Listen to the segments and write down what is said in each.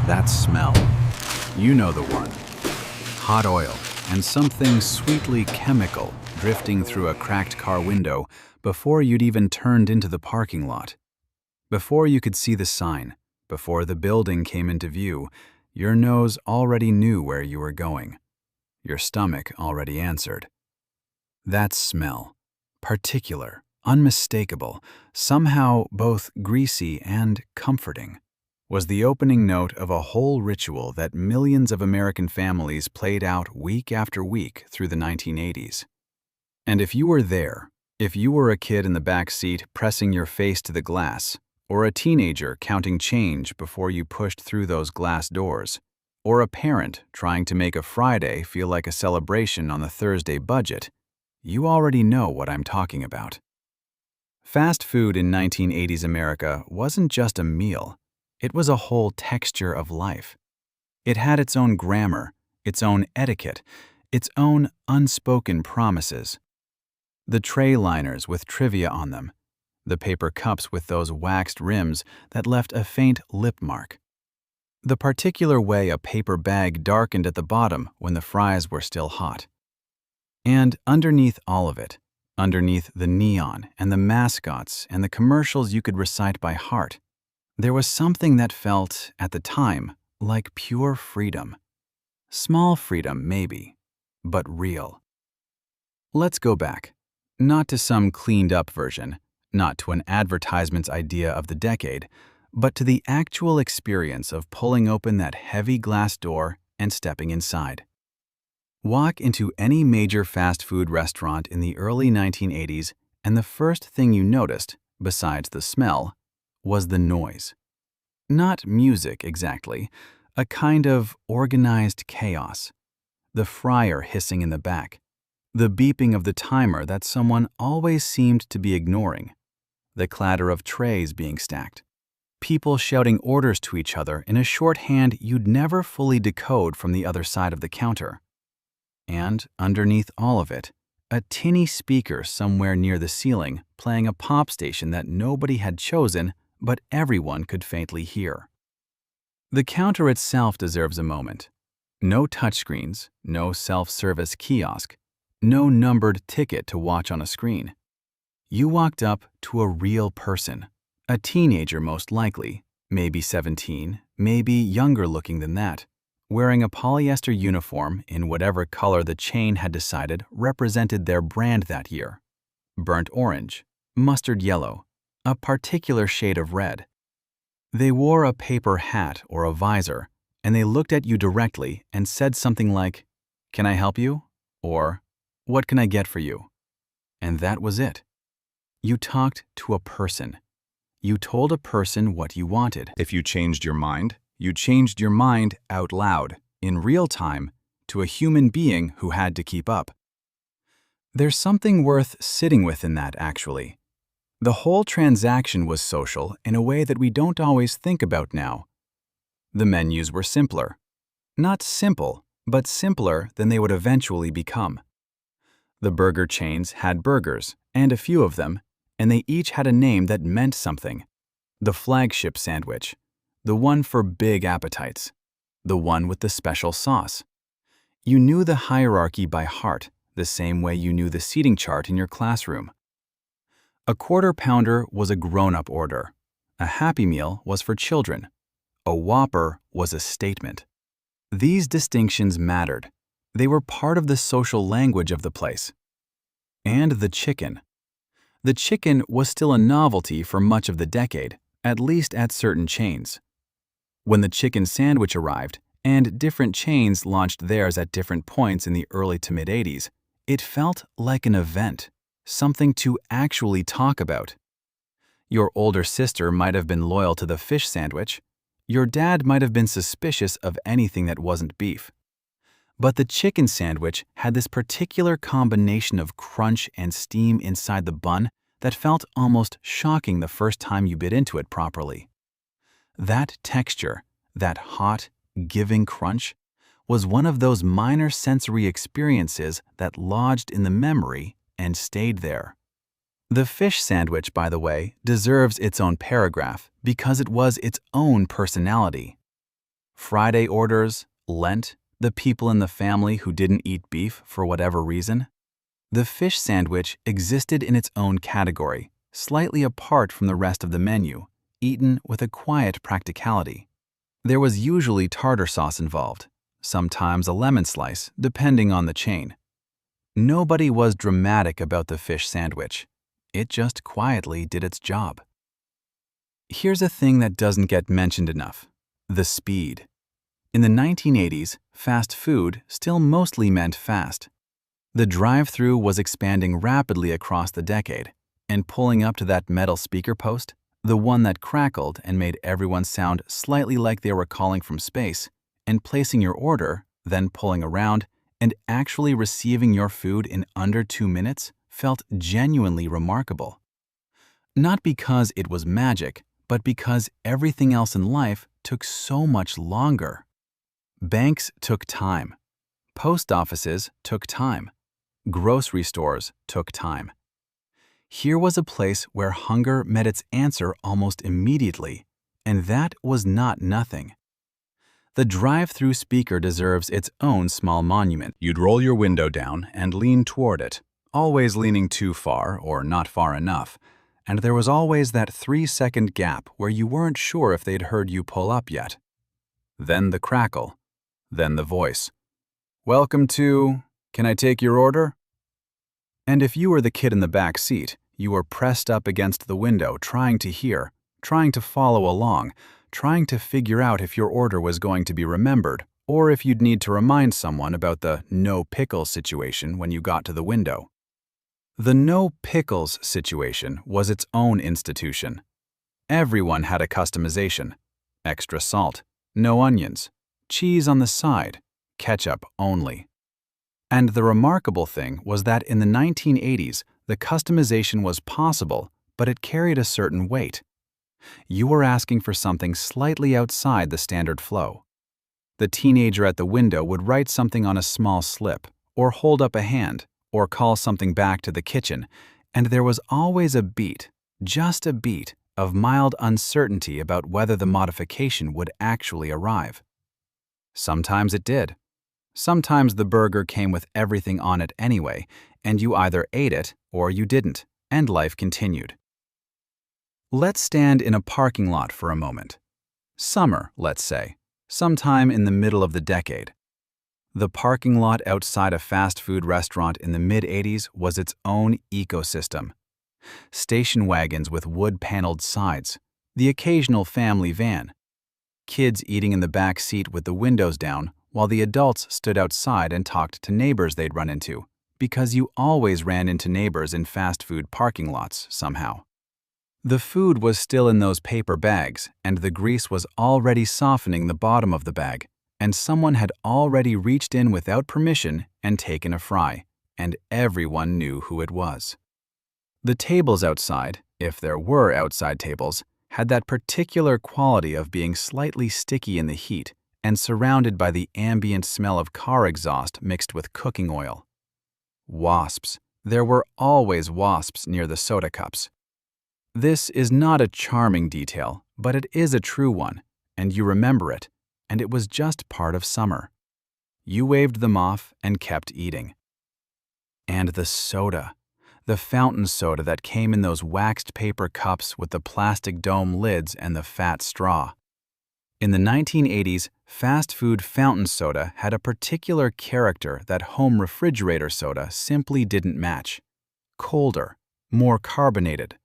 That smell. You know the one. Hot oil and something sweetly chemical drifting through a cracked car window before you'd even turned into the parking lot. Before you could see the sign, before the building came into view, your nose already knew where you were going. Your stomach already answered. That smell, particular, unmistakable, somehow both greasy and comforting, was the opening note of a whole ritual that millions of American families played out week after week through the 1980s. And if you were there, if you were a kid in the back seat pressing your face to the glass, or a teenager counting change before you pushed through those glass doors, or a parent trying to make a Friday feel like a celebration on the Thursday budget, you already know what I'm talking about. Fast food in 1980s America wasn't just a meal. It was a whole texture of life. It had its own grammar, its own etiquette, its own unspoken promises. The tray liners with trivia on them, the paper cups with those waxed rims that left a faint lip mark, the particular way a paper bag darkened at the bottom when the fries were still hot. And underneath all of it, underneath the neon and the mascots and the commercials you could recite by heart, there was something that felt, at the time, like pure freedom. Small freedom, maybe, but real. Let's go back. Not to some cleaned-up version, not to an advertisement's idea of the decade, but to the actual experience of pulling open that heavy glass door and stepping inside. Walk into any major fast food restaurant in the early 1980s, and the first thing you noticed, besides the smell, was the noise. Not music exactly, a kind of organized chaos. The fryer hissing in the back, the beeping of the timer that someone always seemed to be ignoring, the clatter of trays being stacked, people shouting orders to each other in a shorthand you'd never fully decode from the other side of the counter. And underneath all of it, a tinny speaker somewhere near the ceiling playing a pop station that nobody had chosen but everyone could faintly hear. The counter itself deserves a moment. No touchscreens, no self-service kiosk, no numbered ticket to watch on a screen. You walked up to a real person, a teenager most likely, maybe 17, maybe younger looking than that, wearing a polyester uniform in whatever color the chain had decided represented their brand that year. Burnt orange, mustard yellow, a particular shade of red. They wore a paper hat or a visor, and they looked at you directly and said something like, "Can I help you?" or "What can I get for you?" And that was it. You talked to a person. You told a person what you wanted. If you changed your mind, you changed your mind out loud, in real time, to a human being who had to keep up. There's something worth sitting with in that, actually. The whole transaction was social in a way that we don't always think about now. The menus were simpler. Not simple, but simpler than they would eventually become. The burger chains had burgers, and a few of them, and they each had a name that meant something. The flagship sandwich, the one for big appetites, the one with the special sauce. You knew the hierarchy by heart, the same way you knew the seating chart in your classroom. A Quarter Pounder was a grown-up order. A Happy Meal was for children. A Whopper was a statement. These distinctions mattered. They were part of the social language of the place. And the chicken. The chicken was still a novelty for much of the decade, at least at certain chains. When the chicken sandwich arrived, and different chains launched theirs at different points in the early to mid-80s, it felt like an event, something to actually talk about. Your older sister might have been loyal to the fish sandwich. Your dad might have been suspicious of anything that wasn't beef. But the chicken sandwich had this particular combination of crunch and steam inside the bun that felt almost shocking the first time you bit into it properly. That texture, that hot, giving crunch, was one of those minor sensory experiences that lodged in the memory and stayed there. The fish sandwich, by the way, deserves its own paragraph because it was its own personality. Friday orders, Lent, the people in the family who didn't eat beef for whatever reason. The fish sandwich existed in its own category, slightly apart from the rest of the menu, eaten with a quiet practicality. There was usually tartar sauce involved, sometimes a lemon slice, depending on the chain. Nobody was dramatic about the fish sandwich. It just quietly did its job. Here's a thing that doesn't get mentioned enough: the speed. In the 1980s, fast food still mostly meant fast. The drive-thru was expanding rapidly across the decade, and pulling up to that metal speaker post, the one that crackled and made everyone sound slightly like they were calling from space, and placing your order, then pulling around, and actually receiving your food in under 2 minutes felt genuinely remarkable. Not because it was magic, but because everything else in life took so much longer. Banks took time. Post offices took time. Grocery stores took time. Here was a place where hunger met its answer almost immediately, and that was not nothing. The drive-thru speaker deserves its own small monument. You'd roll your window down and lean toward it, always leaning too far or not far enough, and there was always that 3-second gap where you weren't sure if they'd heard you pull up yet. Then the crackle, then the voice. "Welcome to... Can I take your order?" And if you were the kid in the back seat, you were pressed up against the window trying to hear, trying to follow along, trying to figure out if your order was going to be remembered or if you'd need to remind someone about the no-pickles situation when you got to the window. The no-pickles situation was its own institution. Everyone had a customization: extra salt, no onions, cheese on the side, ketchup only. And the remarkable thing was that in the 1980s, the customization was possible, but it carried a certain weight. You were asking for something slightly outside the standard flow. The teenager at the window would write something on a small slip, or hold up a hand, or call something back to the kitchen, and there was always a beat, just a beat, of mild uncertainty about whether the modification would actually arrive. Sometimes it did. Sometimes the burger came with everything on it anyway, and you either ate it or you didn't, and life continued. Let's stand in a parking lot for a moment. Summer, let's say, sometime in the middle of the decade. The parking lot outside a fast food restaurant in the mid-80s was its own ecosystem. Station wagons with wood-paneled sides, the occasional family van, kids eating in the back seat with the windows down, while the adults stood outside and talked to neighbors they'd run into, because you always ran into neighbors in fast food parking lots somehow. The food was still in those paper bags, and the grease was already softening the bottom of the bag, and someone had already reached in without permission and taken a fry, and everyone knew who it was. The tables outside, if there were outside tables, had that particular quality of being slightly sticky in the heat, and surrounded by the ambient smell of car exhaust mixed with cooking oil. Wasps. There were always wasps near the soda cups. This is not a charming detail, but it is a true one, and you remember it, and it was just part of summer. You waved them off and kept eating. And the soda. The fountain soda that came in those waxed paper cups with the plastic dome lids and the fat straw. In the 1980s, fast food fountain soda had a particular character that home refrigerator soda simply didn't match. Colder, more carbonated.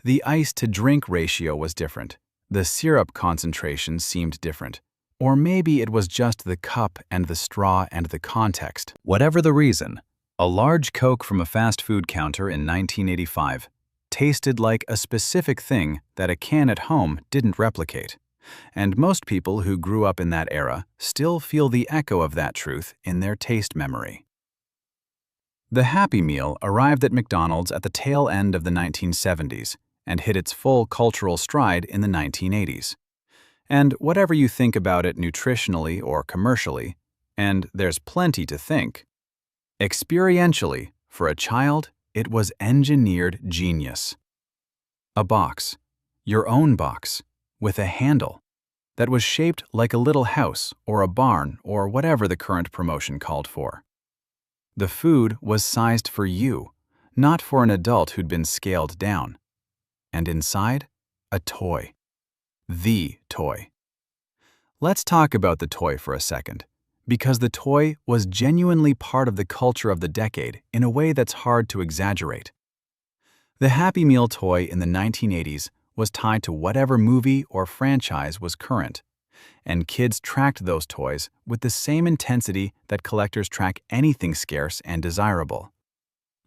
The ice-to-drink ratio was different. The syrup concentration seemed different. Or maybe it was just the cup and the straw and the context. Whatever the reason, a large Coke from a fast food counter in 1985 tasted like a specific thing that a can at home didn't replicate. And most people who grew up in that era still feel the echo of that truth in their taste memory. The Happy Meal arrived at McDonald's at the tail end of the 1970s and hit its full cultural stride in the 1980s. And whatever you think about it nutritionally or commercially, and there's plenty to think, experientially, for a child, it was engineered genius. A box, your own box, with a handle, that was shaped like a little house or a barn or whatever the current promotion called for. The food was sized for you, not for an adult who'd been scaled down. And inside, a toy. The toy. Let's talk about the toy for a second, because the toy was genuinely part of the culture of the decade in a way that's hard to exaggerate. The Happy Meal toy in the 1980s was tied to whatever movie or franchise was current, and kids tracked those toys with the same intensity that collectors track anything scarce and desirable.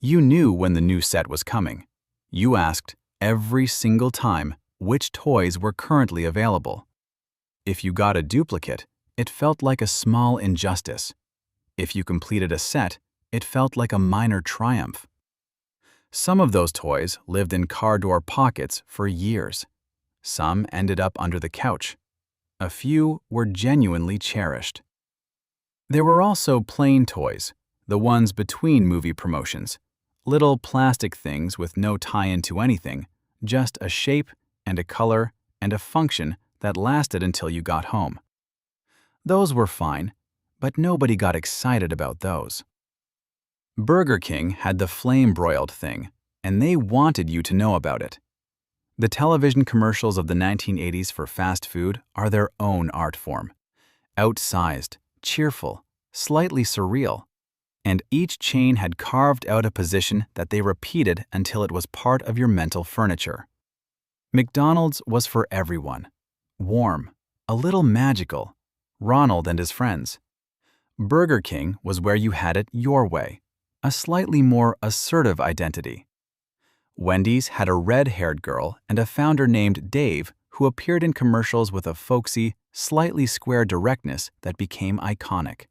You knew when the new set was coming. You asked every single time which toys were currently available. If you got a duplicate, it felt like a small injustice. If you completed a set, it felt like a minor triumph. Some of those toys lived in car door pockets for years. Some ended up under the couch. A few were genuinely cherished. There were also plain toys, the ones between movie promotions, little plastic things with no tie-in to anything, just a shape and a color and a function that lasted until you got home. Those were fine, but nobody got excited about those. Burger King had the flame-broiled thing, and they wanted you to know about it. The television commercials of the 1980s for fast food are their own art form. Outsized, cheerful, slightly surreal, and each chain had carved out a position that they repeated until it was part of your mental furniture. McDonald's was for everyone. Warm, a little magical, Ronald and his friends. Burger King was where you had it your way, a slightly more assertive identity. Wendy's had a red-haired girl and a founder named Dave who appeared in commercials with a folksy, slightly square directness that became iconic.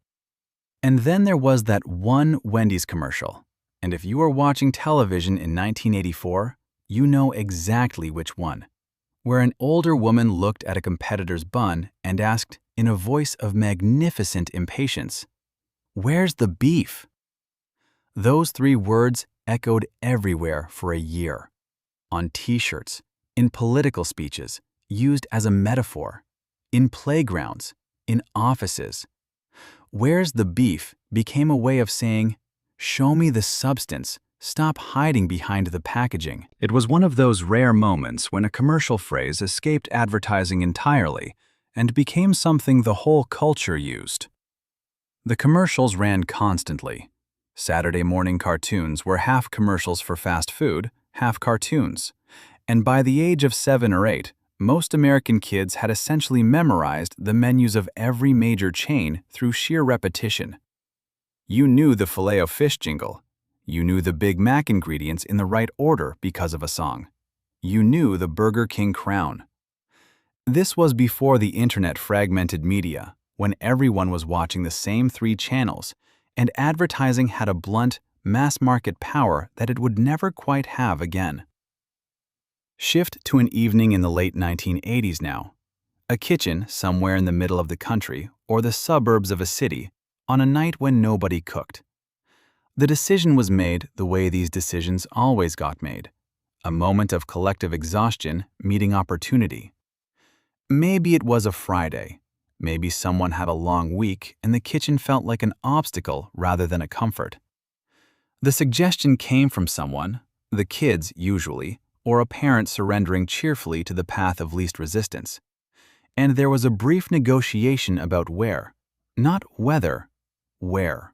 And then there was that one Wendy's commercial, and if you were watching television in 1984, you know exactly which one, where an older woman looked at a competitor's bun and asked, in a voice of magnificent impatience, "Where's the beef?" Those three words echoed everywhere for a year. On t-shirts, in political speeches, used as a metaphor, in playgrounds, in offices. "Where's the beef" became a way of saying, "Show me the substance, stop hiding behind the packaging." It was one of those rare moments when a commercial phrase escaped advertising entirely and became something the whole culture used. The commercials ran constantly. Saturday morning cartoons were half commercials for fast food, half cartoons, and by the age of 7 or 8, most American kids had essentially memorized the menus of every major chain through sheer repetition. You knew the Filet-O-Fish jingle. You knew the Big Mac ingredients in the right order because of a song. You knew the Burger King crown. This was before the internet fragmented media, when everyone was watching the same 3 channels, and advertising had a blunt, mass-market power that it would never quite have again. Shift to an evening in the late 1980s now. A kitchen somewhere in the middle of the country or the suburbs of a city on a night when nobody cooked. The decision was made the way these decisions always got made. A moment of collective exhaustion meeting opportunity. Maybe it was a Friday. Maybe someone had a long week and the kitchen felt like an obstacle rather than a comfort. The suggestion came from someone, the kids usually, or a parent surrendering cheerfully to the path of least resistance. And there was a brief negotiation about where, not whether, where.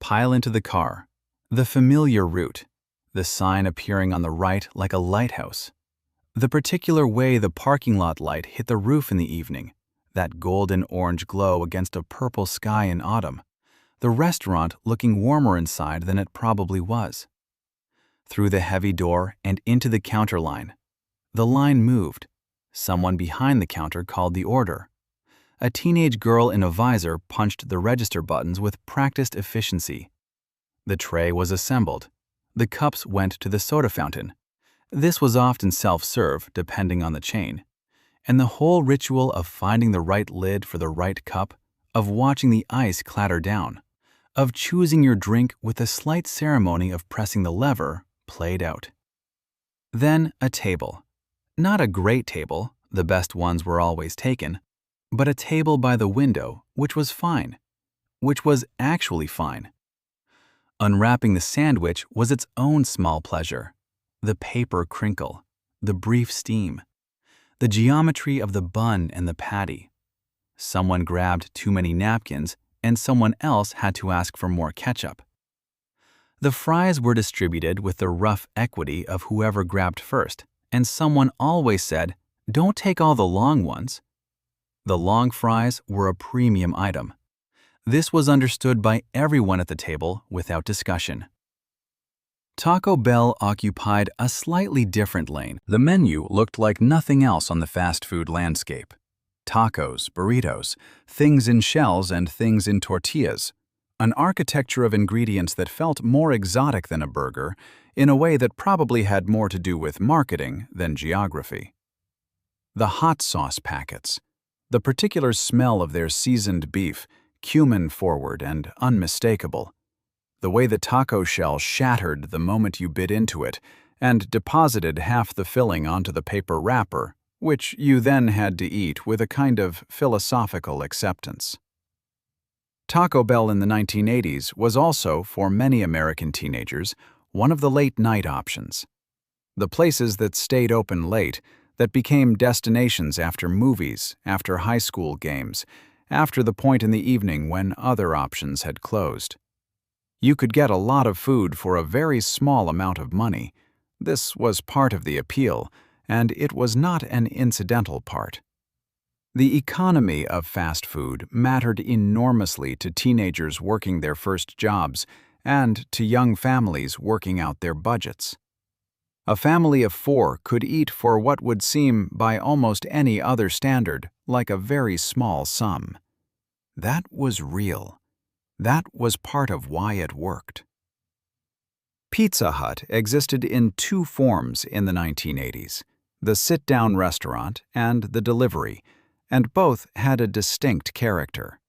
Pile into the car, the familiar route, the sign appearing on the right like a lighthouse. The particular way the parking lot light hit the roof in the evening, that golden-orange glow against a purple sky in autumn, the restaurant looking warmer inside than it probably was. Through the heavy door and into the counter line. The line moved. Someone behind the counter called the order. A teenage girl in a visor punched the register buttons with practiced efficiency. The tray was assembled. The cups went to the soda fountain. This was often self-serve, depending on the chain. And the whole ritual of finding the right lid for the right cup, of watching the ice clatter down, of choosing your drink with a slight ceremony of pressing the lever, played out. Then a table. Not a great table, the best ones were always taken, but a table by the window, which was fine, which was actually fine. Unwrapping the sandwich was its own small pleasure. The paper crinkle, the brief steam, the geometry of the bun and the patty. Someone grabbed too many napkins, and someone else had to ask for more ketchup. The fries were distributed with the rough equity of whoever grabbed first, and someone always said, "Don't take all the long ones." The long fries were a premium item. This was understood by everyone at the table without discussion. Taco Bell occupied a slightly different lane. The menu looked like nothing else on the fast food landscape. Tacos, burritos, things in shells and things in tortillas. An architecture of ingredients that felt more exotic than a burger, in a way that probably had more to do with marketing than geography. The hot sauce packets. The particular smell of their seasoned beef, cumin-forward and unmistakable. The way the taco shell shattered the moment you bit into it and deposited half the filling onto the paper wrapper, which you then had to eat with a kind of philosophical acceptance. Taco Bell in the 1980s was also, for many American teenagers, one of the late-night options. The places that stayed open late, that became destinations after movies, after high school games, after the point in the evening when other options had closed. You could get a lot of food for a very small amount of money. This was part of the appeal, and it was not an incidental part. The economy of fast food mattered enormously to teenagers working their first jobs and to young families working out their budgets. A family of 4 could eat for what would seem, by almost any other standard, like a very small sum. That was real. That was part of why it worked. Pizza Hut existed in 2 forms in the 1980s, the sit-down restaurant and the delivery, and both had a distinct character.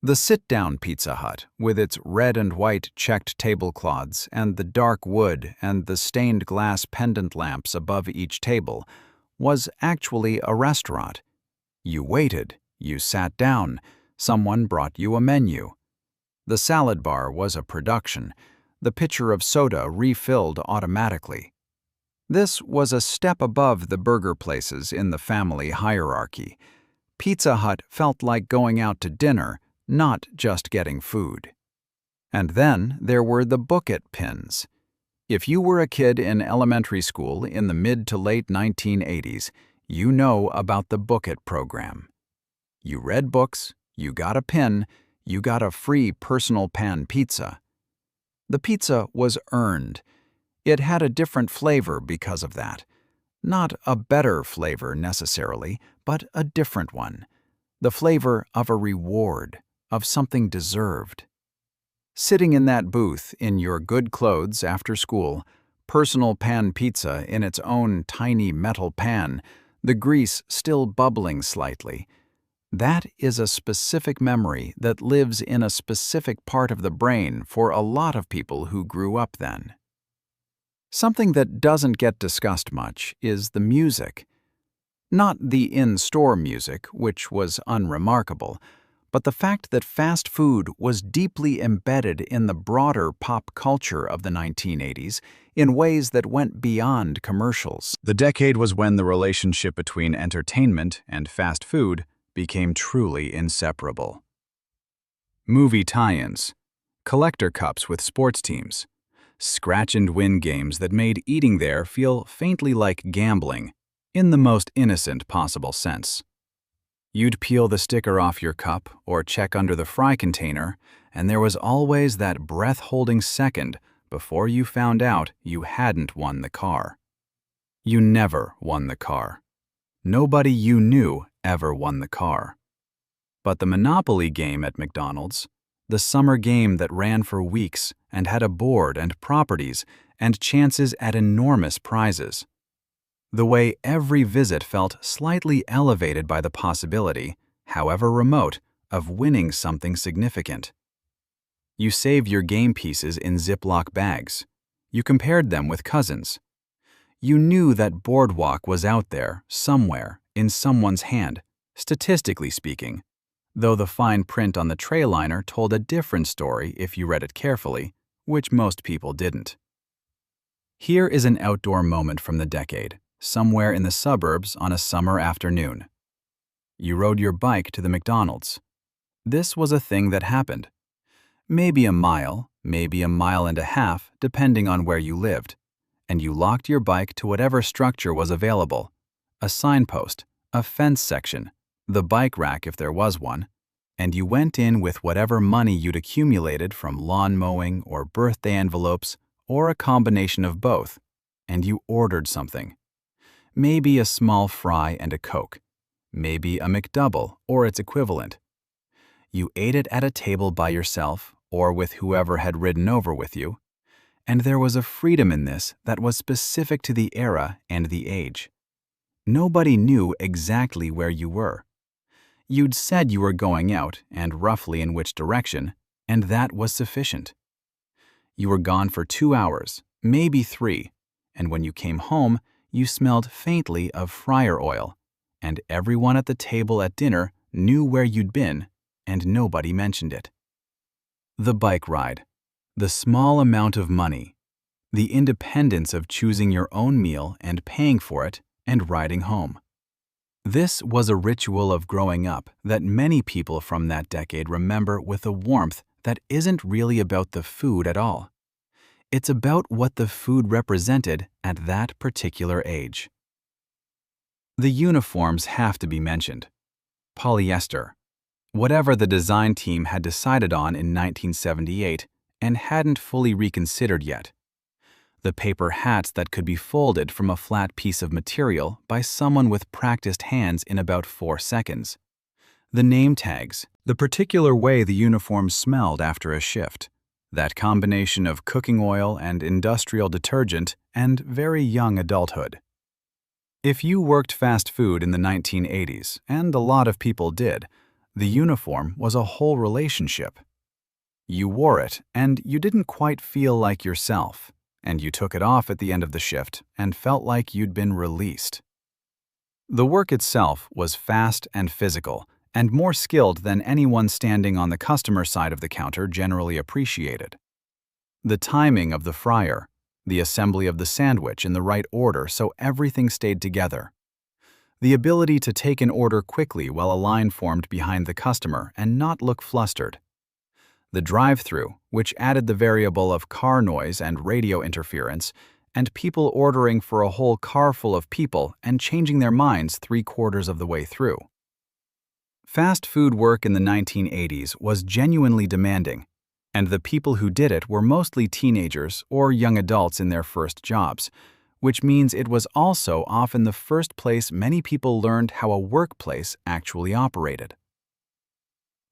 The sit-down Pizza Hut, with its red and white checked tablecloths and the dark wood and the stained glass pendant lamps above each table, was actually a restaurant. You waited, you sat down, someone brought you a menu. The salad bar was a production, the pitcher of soda refilled automatically. This was a step above the burger places in the family hierarchy. Pizza Hut felt like going out to dinner, not just getting food. And then there were the Book It pins. If you were a kid in elementary school in the mid to late 1980s, you know about the Book It program. You read books, you got a pin, you got a free personal pan pizza. The pizza was earned. It had a different flavor because of that. Not a better flavor necessarily, but a different one. The flavor of a reward, of something deserved. Sitting in that booth in your good clothes after school, personal pan pizza in its own tiny metal pan, the grease still bubbling slightly, that is a specific memory that lives in a specific part of the brain for a lot of people who grew up then. Something that doesn't get discussed much is the music. Not the in-store music, which was unremarkable, but the fact that fast food was deeply embedded in the broader pop culture of the 1980s in ways that went beyond commercials. The decade was when the relationship between entertainment and fast food became truly inseparable. Movie tie-ins, collector cups with sports teams, scratch-and-win games that made eating there feel faintly like gambling, in the most innocent possible sense. You'd peel the sticker off your cup or check under the fry container, and there was always that breath-holding second before you found out you hadn't won the car. You never won the car. Nobody you knew ever won the car. But the Monopoly game at McDonald's, the summer game that ran for weeks and had a board and properties and chances at enormous prizes. The way every visit felt slightly elevated by the possibility, however remote, of winning something significant. You saved your game pieces in Ziploc bags. You compared them with cousins. You knew that Boardwalk was out there, somewhere, in someone's hand, statistically speaking, though the fine print on the tray liner told a different story if you read it carefully, which most people didn't. Here is an outdoor moment from the decade, somewhere in the suburbs on a summer afternoon. You rode your bike to the McDonald's. This was a thing that happened. Maybe a mile, maybe a mile and a half, depending on where you lived, and you locked your bike to whatever structure was available: a signpost, a fence section, the bike rack if there was one, and you went in with whatever money you'd accumulated from lawn mowing or birthday envelopes or a combination of both, and you ordered something. Maybe a small fry and a Coke, maybe a McDouble or its equivalent. You ate it at a table by yourself or with whoever had ridden over with you, and there was a freedom in this that was specific to the era and the age. Nobody knew exactly where you were. You'd said you were going out and roughly in which direction, and that was sufficient. You were gone for 2 hours, maybe 3, and when you came home, you smelled faintly of fryer oil, and everyone at the table at dinner knew where you'd been, and nobody mentioned it. The bike ride, the small amount of money, the independence of choosing your own meal and paying for it, and riding home. This was a ritual of growing up that many people from that decade remember with a warmth that isn't really about the food at all. It's about what the food represented at that particular age. The uniforms have to be mentioned. Polyester, whatever the design team had decided on in 1978 and hadn't fully reconsidered yet. The paper hats that could be folded from a flat piece of material by someone with practiced hands in about 4 seconds. The name tags, the particular way the uniforms smelled after a shift, that combination of cooking oil and industrial detergent and very young adulthood. If you worked fast food in the 1980s, and a lot of people did, the uniform was a whole relationship. You wore it, and you didn't quite feel like yourself, and you took it off at the end of the shift and felt like you'd been released. The work itself was fast and physical, and more skilled than anyone standing on the customer side of the counter generally appreciated. The timing of the fryer, the assembly of the sandwich in the right order so everything stayed together, the ability to take an order quickly while a line formed behind the customer and not look flustered, the drive-through, which added the variable of car noise and radio interference, and people ordering for a whole car full of people and changing their minds 3/4 of the way through. Fast food work in the 1980s was genuinely demanding, and the people who did it were mostly teenagers or young adults in their first jobs, which means it was also often the first place many people learned how a workplace actually operated.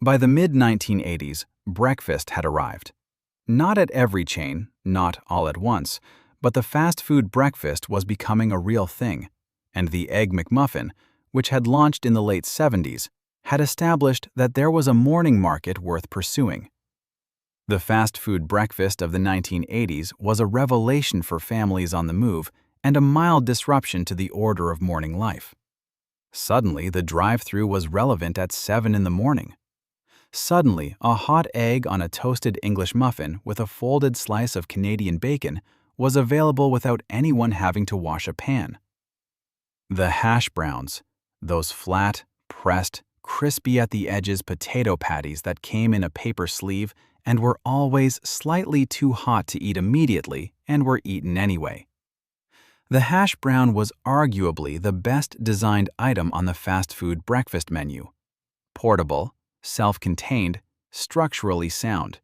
By the mid-1980s, breakfast had arrived. Not at every chain, not all at once, but the fast food breakfast was becoming a real thing, and the Egg McMuffin, which had launched in the late 70s, had established that there was a morning market worth pursuing. The fast food breakfast of the 1980s was a revelation for families on the move and a mild disruption to the order of morning life. Suddenly, the drive-thru was relevant at 7 in the morning. Suddenly, a hot egg on a toasted English muffin with a folded slice of Canadian bacon was available without anyone having to wash a pan. The hash browns, those flat, pressed, crispy at the edges potato patties that came in a paper sleeve and were always slightly too hot to eat immediately and were eaten anyway. The hash brown was arguably the best designed item on the fast food breakfast menu. Portable, self-contained, structurally sound,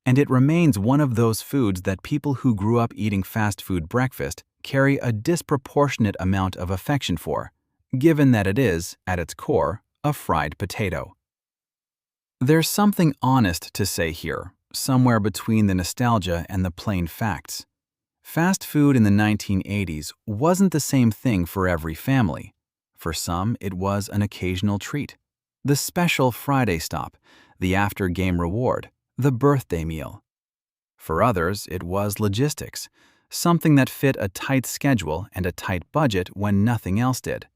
and it remains one of those foods that people who grew up eating fast food breakfast carry a disproportionate amount of affection for, given that it is, at its core, a fried potato. There's something honest to say here, somewhere between the nostalgia and the plain facts. Fast food in the 1980s wasn't the same thing for every family. For some, it was an occasional treat. The special Friday stop, the after-game reward, the birthday meal. For others, it was logistics, something that fit a tight schedule and a tight budget when nothing else did.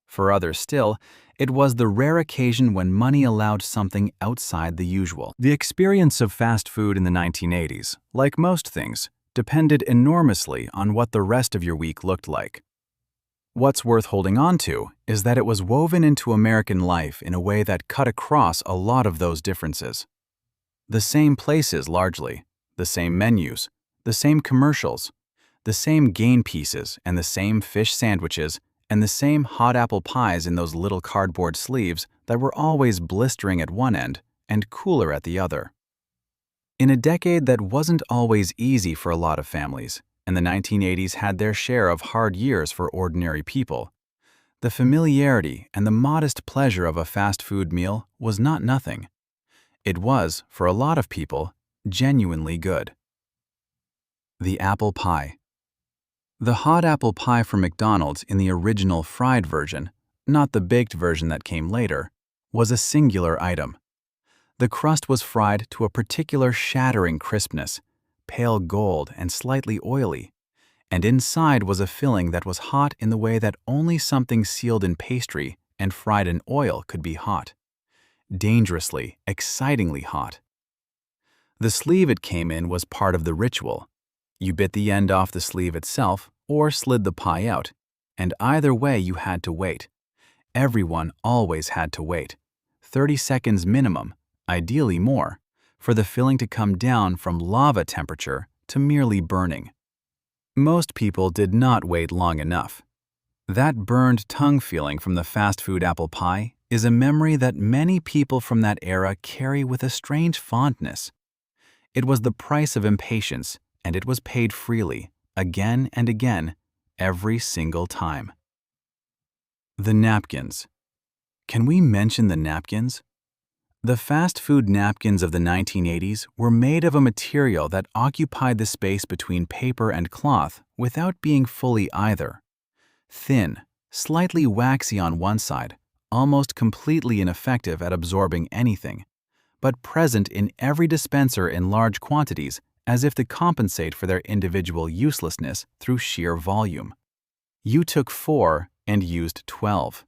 For others still, it was the rare occasion when money allowed something outside the usual. The experience of fast food in the 1980s, like most things, depended enormously on what the rest of your week looked like. What's worth holding on to is that it was woven into American life in a way that cut across a lot of those differences. The same places largely, the same menus, the same commercials, the same gain pieces and the same fish sandwiches and the same hot apple pies in those little cardboard sleeves that were always blistering at one end and cooler at the other. In a decade that wasn't always easy for a lot of families, and the 1980s had their share of hard years for ordinary people, the familiarity and the modest pleasure of a fast food meal was not nothing. It was, for a lot of people, genuinely good. The apple pie. The hot apple pie from McDonald's in the original fried version, not the baked version that came later, was a singular item. The crust was fried to a particular shattering crispness, pale gold and slightly oily, and inside was a filling that was hot in the way that only something sealed in pastry and fried in oil could be hot. Dangerously, excitingly hot. The sleeve it came in was part of the ritual. You bit the end off the sleeve itself or slid the pie out, and either way you had to wait. Everyone always had to wait. 30 seconds minimum, ideally more, for the filling to come down from lava temperature to merely burning. Most people did not wait long enough. That burned tongue feeling from the fast food apple pie is a memory that many people from that era carry with a strange fondness. It was the price of impatience, and it was paid freely, again and again, every single time. The napkins. Can we mention the napkins? The fast food napkins of the 1980s were made of a material that occupied the space between paper and cloth without being fully either. Thin, slightly waxy on one side, almost completely ineffective at absorbing anything, but present in every dispenser in large quantities as if to compensate for their individual uselessness through sheer volume. You took 4 and used 12.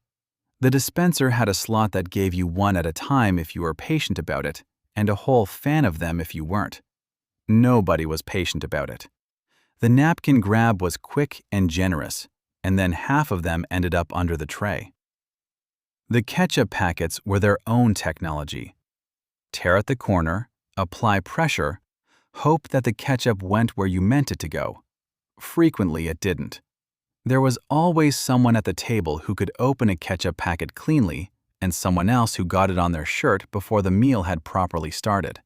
The dispenser had a slot that gave you one at a time if you were patient about it, and a whole fan of them if you weren't. Nobody was patient about it. The napkin grab was quick and generous, and then half of them ended up under the tray. The ketchup packets were their own technology. Tear at the corner, apply pressure, hope that the ketchup went where you meant it to go. Frequently it didn't. There was always someone at the table who could open a ketchup packet cleanly, and someone else who got it on their shirt before the meal had properly started.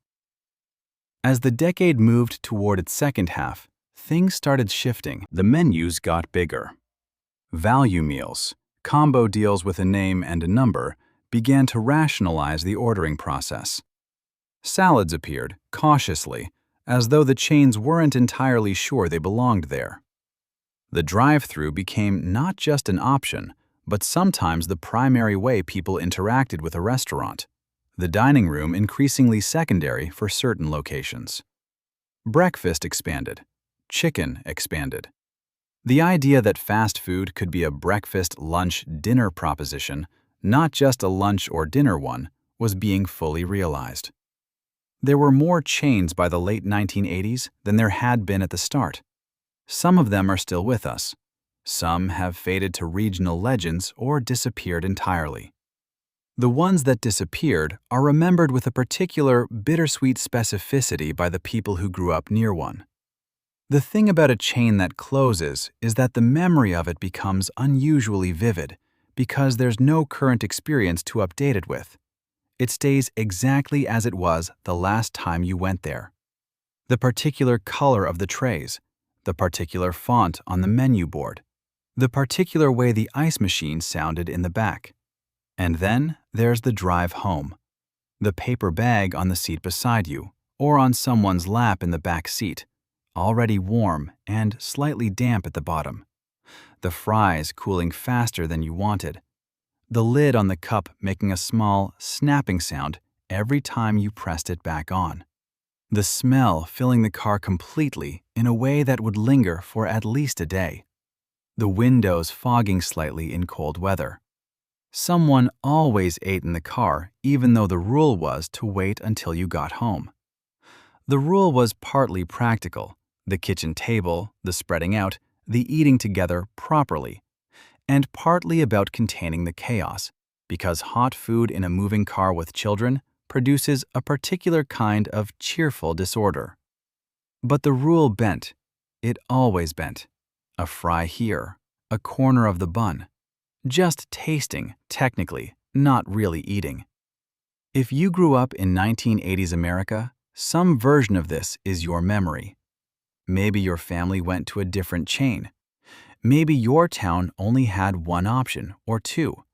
As the decade moved toward its second half, things started shifting. The menus got bigger. Value meals, combo deals with a name and a number, began to rationalize the ordering process. Salads appeared, cautiously, as though the chains weren't entirely sure they belonged there. The drive-thru became not just an option, but sometimes the primary way people interacted with a restaurant, the dining room increasingly secondary for certain locations. Breakfast expanded. Chicken expanded. The idea that fast food could be a breakfast, lunch, dinner proposition, not just a lunch or dinner one, was being fully realized. There were more chains by the late 1980s than there had been at the start. Some of them are still with us. Some have faded to regional legends or disappeared entirely. The ones that disappeared are remembered with a particular bittersweet specificity by the people who grew up near one. The thing about a chain that closes is that the memory of it becomes unusually vivid because there's no current experience to update it with. It stays exactly as it was the last time you went there. The particular color of the trays, the particular font on the menu board, the particular way the ice machine sounded in the back. And then there's the drive home. The paper bag on the seat beside you, or on someone's lap in the back seat, already warm and slightly damp at the bottom. The fries cooling faster than you wanted. The lid on the cup making a small, snapping sound every time you pressed it back on. The smell filling the car completely in a way that would linger for at least a day. The windows fogging slightly in cold weather. Someone always ate in the car, even though the rule was to wait until you got home. The rule was partly practical, the kitchen table, the spreading out, the eating together properly, and partly about containing the chaos, because hot food in a moving car with children produces a particular kind of cheerful disorder. But the rule bent. It always bent. A fry here, a corner of the bun. Just tasting, technically, not really eating. If you grew up in 1980s America, some version of this is your memory. Maybe your family went to a different chain. Maybe your town only had one option or two.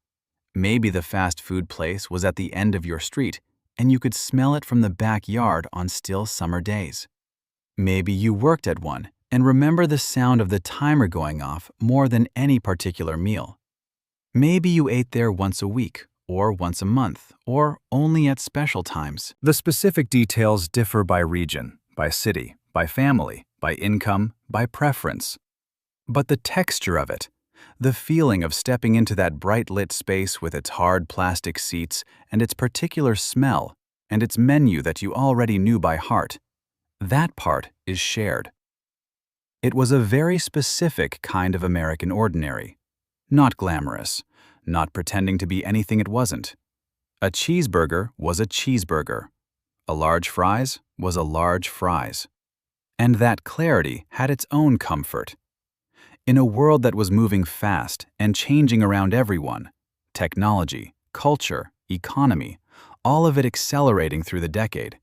Maybe the fast food place was at the end of your street and you could smell it from the backyard on still summer days. Maybe you worked at one and remember the sound of the timer going off more than any particular meal. Maybe you ate there once a week, or once a month, or only at special times. The specific details differ by region, by city, by family, by income, by preference. But the texture of it, the feeling of stepping into that bright-lit space with its hard plastic seats and its particular smell and its menu that you already knew by heart, that part is shared. It was a very specific kind of American ordinary. Not glamorous, not pretending to be anything it wasn't. A cheeseburger was a cheeseburger. A large fries was a large fries. And that clarity had its own comfort. In a world that was moving fast and changing around everyone, technology, culture, economy, all of it accelerating through the decade,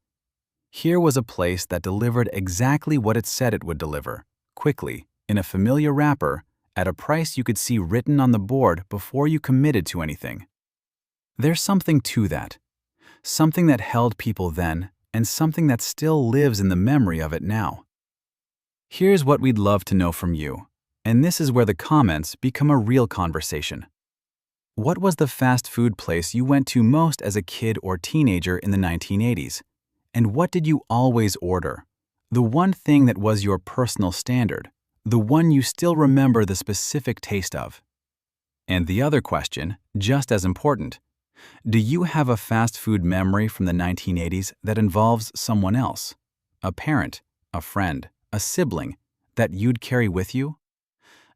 here was a place that delivered exactly what it said it would deliver, quickly, in a familiar wrapper, at a price you could see written on the board before you committed to anything. There's something to that. Something that held people then, and something that still lives in the memory of it now. Here's what we'd love to know from you, and this is where the comments become a real conversation. What was the fast food place you went to most as a kid or teenager in the 1980s? And what did you always order? The one thing that was your personal standard, the one you still remember the specific taste of. And the other question, just as important, do you have a fast food memory from the 1980s that involves someone else? A parent, a friend, a sibling, that you'd carry with you?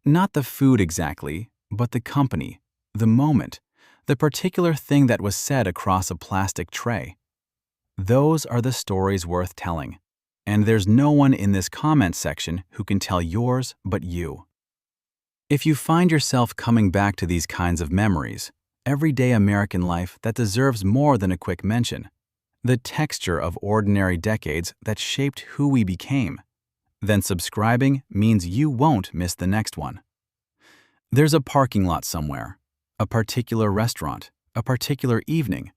Not the food exactly, but the company, the moment, the particular thing that was said across a plastic tray. Those are the stories worth telling. And there's no one in this comment section who can tell yours but you. If you find yourself coming back to these kinds of memories, everyday American life that deserves more than a quick mention, the texture of ordinary decades that shaped who we became, then subscribing means you won't miss the next one. There's a parking lot somewhere, a particular restaurant, a particular evening,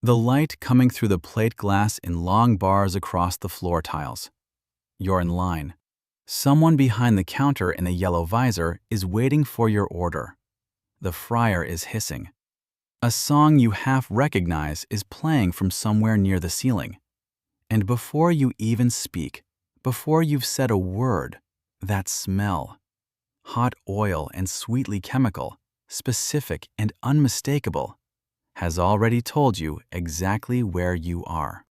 the light coming through the plate glass in long bars across the floor tiles. You're in line. Someone behind the counter in a yellow visor is waiting for your order. The fryer is hissing. A song you half recognize is playing from somewhere near the ceiling. And before you even speak, before you've said a word, that smell, hot oil and sweetly chemical, specific and unmistakable, has already told you exactly where you are.